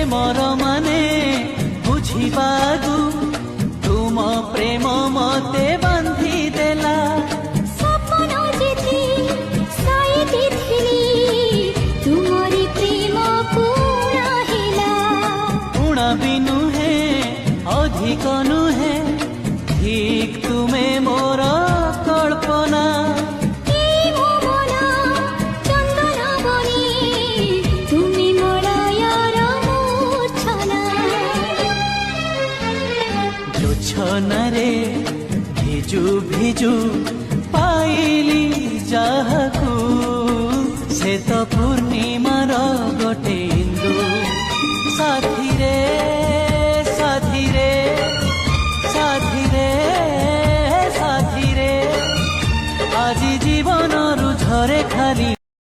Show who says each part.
Speaker 1: ପ୍ରେମର ମାନେ ବୁଝିବାକୁ ତୁମ ପ୍ରେମ ମତେ ବାନ୍ଧି ଦେଲା।
Speaker 2: ସପନ ଯେତେ ସାଇତିଥିଲି ତୁମରି ପ୍ରେମ ପୁଣା ହେଲା।
Speaker 1: ପୁଣା ବି ନୁହେଁ ଅଧିକ ନୁହେଁ ଠିକ୍ ତୁମେ ମୋର କଳ୍ପନା।
Speaker 2: এই ভুবন চন্দন বনে তুমি মলয়র মূর্ছনা।
Speaker 1: জোছনারে ভিজু ভিজু পাইলি যাহাকু সে তো